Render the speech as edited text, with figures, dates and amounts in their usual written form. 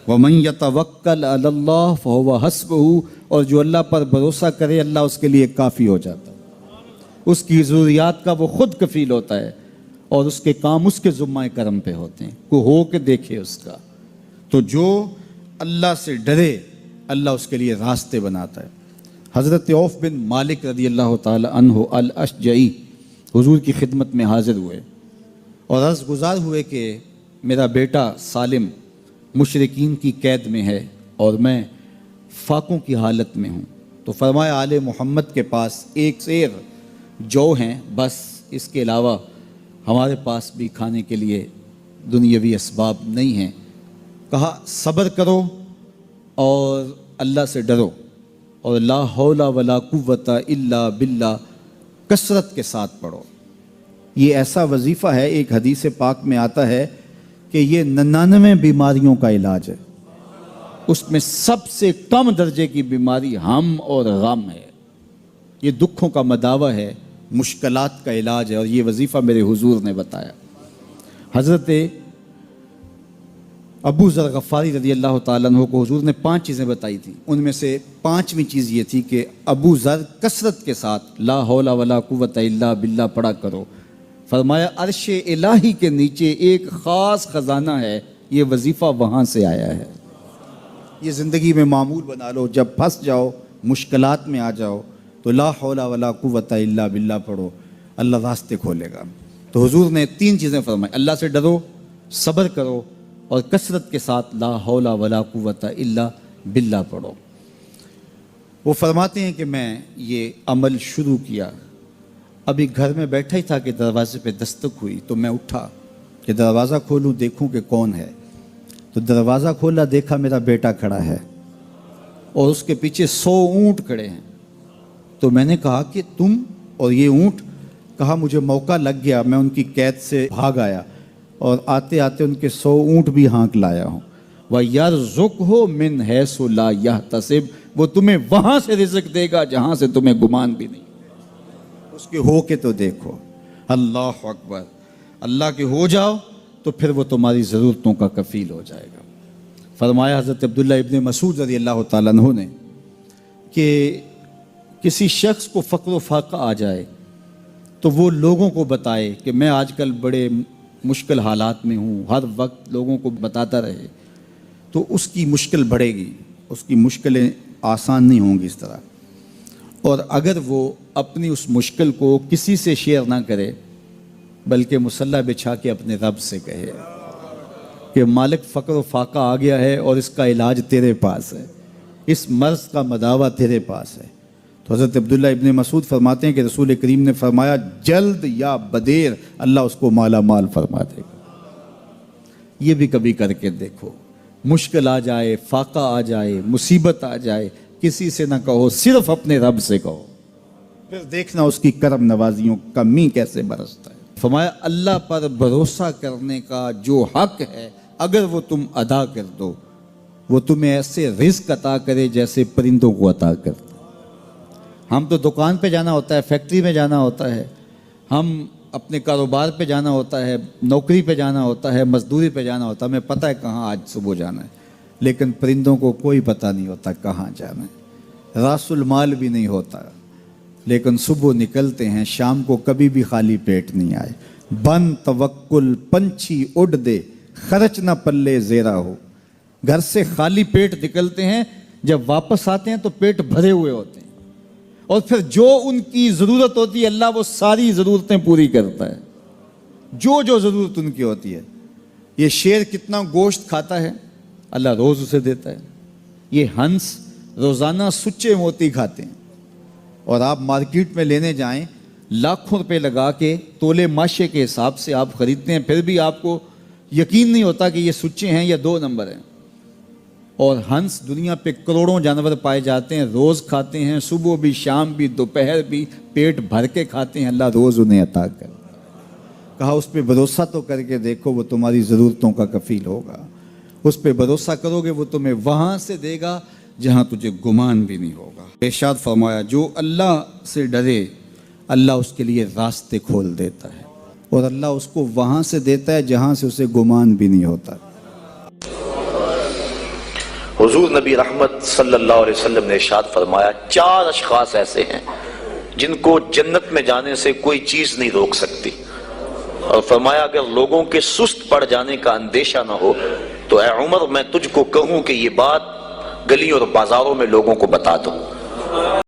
وَمَن يَتَوَكَّلْ عَلَى اللَّهِ فَهُوَ حَسْبُهُ، اور جو اللہ پر بھروسہ کرے اللہ اس کے لیے کافی ہو جاتا ہے، اس کی ضروریات کا وہ خود کفیل ہوتا ہے، اور اس کے کام اس کے ذمہ کرم پہ ہوتے ہیں، کو ہو کے دیکھے اس کا۔ تو جو اللہ سے ڈرے اللہ اس کے لیے راستے بناتا ہے۔ حضرت عوف بن مالک رضی اللہ تعالی عنہ الاشجعی حضور کی خدمت میں حاضر ہوئے اور عرض گزار ہوئے کہ میرا بیٹا سالم مشرکین کی قید میں ہے اور میں فاقوں کی حالت میں ہوں، تو فرمایا آل محمد کے پاس ایک سیر جو ہیں، بس اس کے علاوہ ہمارے پاس بھی کھانے کے لیے دنیاوی اسباب نہیں ہیں۔ کہا صبر کرو اور اللہ سے ڈرو، اور لا حول ولا قوت الا باللہ کثرت کے ساتھ پڑھو۔ یہ ایسا وظیفہ ہے، ایک حدیث پاک میں آتا ہے کہ یہ 99 بیماریوں کا علاج ہے، اس میں سب سے کم درجے کی بیماری ہم اور غم ہے، یہ دکھوں کا مداوع ہے، مشکلات کا علاج ہے، اور یہ وظیفہ میرے حضور نے بتایا۔ حضرت ابو ذر غفاری رضی اللہ تعالیٰ عنہ کو حضور نے 5 چیزیں بتائی تھیں، ان میں سے 5ویں چیز یہ تھی کہ ابو ذر کثرت کے ساتھ لا حول ولا قوت الا باللہ پڑھا کرو۔ فرمایا عرش الہی کے نیچے ایک خاص خزانہ ہے، یہ وظیفہ وہاں سے آیا ہے، یہ زندگی میں معمول بنا لو، جب پھنس جاؤ مشکلات میں آ جاؤ تو لا حول ولا قوت الا باللہ پڑھو، اللہ راستے کھولے گا۔ تو حضور نے 3 چیزیں فرمائی، اللہ سے ڈرو، صبر کرو، اور کثرت کے ساتھ لا حول ولا قوت الا باللہ پڑھو۔ وہ فرماتے ہیں کہ میں یہ عمل شروع کیا، ابھی گھر میں بیٹھا ہی تھا کہ دروازے پہ دستک ہوئی، تو میں اٹھا کہ دروازہ کھولوں دیکھوں کہ کون ہے، تو دروازہ کھولا، دیکھا میرا بیٹا کھڑا ہے اور اس کے پیچھے 100 اونٹ کھڑے ہیں۔ تو میں نے کہا کہ تم اور یہ اونٹ؟ کہا مجھے موقع لگ گیا، میں ان کی قید سے بھاگ آیا اور آتے آتے ان کے 100 اونٹ بھی ہانک لایا ہوں۔ وَيَرْزُقْهُ مِنْ حَيْثُ لَا يَحْتَسِبُ، وہ تمہیں وہاں سے رزق دے گا جہاں سے تمہیں گمان بھی نہیں، اس کے ہو کے تو دیکھو۔ اللہ اکبر، اللہ کے ہو جاؤ تو پھر وہ تمہاری ضرورتوں کا کفیل ہو جائے گا۔ فرمایا حضرت عبداللہ ابن مسعود رضی اللہ تعالیٰ عنہ نے کہ کسی شخص کو فقر و فاقہ آ جائے تو وہ لوگوں کو بتائے کہ میں آج کل بڑے مشکل حالات میں ہوں، ہر وقت لوگوں کو بتاتا رہے تو اس کی مشکل بڑھے گی، اس کی مشکلیں آسان نہیں ہوں گی اس طرح۔ اور اگر وہ اپنی اس مشکل کو کسی سے شیئر نہ کرے بلکہ مصلی بچھا کے اپنے رب سے کہے کہ مالک فقر و فاقہ آ گیا ہے اور اس کا علاج تیرے پاس ہے، اس مرض کا مداوع تیرے پاس ہے۔ تو حضرت عبداللہ ابن مسعود فرماتے ہیں کہ رسول کریم نے فرمایا جلد یا بدیر اللہ اس کو مالا مال فرما دے گا۔ یہ بھی کبھی کر کے دیکھو، مشکل آ جائے، فاقہ آ جائے، مصیبت آ جائے، کسی سے نہ کہو، صرف اپنے رب سے کہو، پھر دیکھنا اس کی کرم نوازیوں کا می کیسے برستا ہے۔ فرمایا اللہ پر بھروسہ کرنے کا جو حق ہے اگر وہ تم ادا کر دو، وہ تمہیں ایسے رزق عطا کرے جیسے پرندوں کو عطا کرتا۔ ہم تو دکان پہ جانا ہوتا ہے، فیکٹری میں جانا ہوتا ہے، ہم اپنے کاروبار پہ جانا ہوتا ہے، نوکری پہ جانا ہوتا ہے، مزدوری پہ جانا ہوتا ہے، ہمیں پتہ ہے کہاں آج صبح جانا ہے، لیکن پرندوں کو کوئی پتہ نہیں ہوتا کہاں جانا ہے، راس المال بھی نہیں ہوتا، لیکن صبح نکلتے ہیں، شام کو کبھی بھی خالی پیٹ نہیں آئے۔ بن توکل پنچھی اڑ دے، خرچ نہ پلے زیرا ہو۔ گھر سے خالی پیٹ نکلتے ہیں، جب واپس آتے ہیں تو پیٹ بھرے ہوئے ہوتے ہیں، اور پھر جو ان کی ضرورت ہوتی ہے اللہ وہ ساری ضرورتیں پوری کرتا ہے، جو ضرورت ان کی ہوتی ہے۔ یہ شیر کتنا گوشت کھاتا ہے اللہ روز اسے دیتا ہے، یہ ہنس روزانہ سچے موتی کھاتے ہیں، اور آپ مارکیٹ میں لینے جائیں لاکھوں روپے لگا کے تولے ماشے کے حساب سے آپ خریدتے ہیں، پھر بھی آپ کو یقین نہیں ہوتا کہ یہ سچے ہیں یا 2 نمبر ہیں۔ اور ہنس دنیا پہ کروڑوں جانور پائے جاتے ہیں، روز کھاتے ہیں، صبح بھی، شام بھی، دوپہر بھی، پیٹ بھر کے کھاتے ہیں، اللہ روز انہیں عطا کر۔ کہا اس پہ بھروسہ تو کر کے دیکھو، وہ تمہاری ضرورتوں کا کفیل ہوگا، اس پہ بھروسہ کرو گے وہ تمہیں وہاں سے دے گا جہاں تجھے گمان بھی نہیں ہوگا۔ ارشاد فرمایا جو اللہ سے ڈرے اللہ اس کے لیے راستے کھول دیتا ہے، اور اللہ اس کو وہاں سے دیتا ہے جہاں سے اسے گمان بھی نہیں ہوتا۔ حضور نبی رحمت صلی اللہ علیہ وسلم نے ارشاد فرمایا 4 اشخاص ایسے ہیں جن کو جنت میں جانے سے کوئی چیز نہیں روک سکتی، اور فرمایا اگر لوگوں کے سست پڑ جانے کا اندیشہ نہ ہو تو اے عمر میں تجھ کو کہوں کہ یہ بات گلیوں اور بازاروں میں لوگوں کو بتا دو۔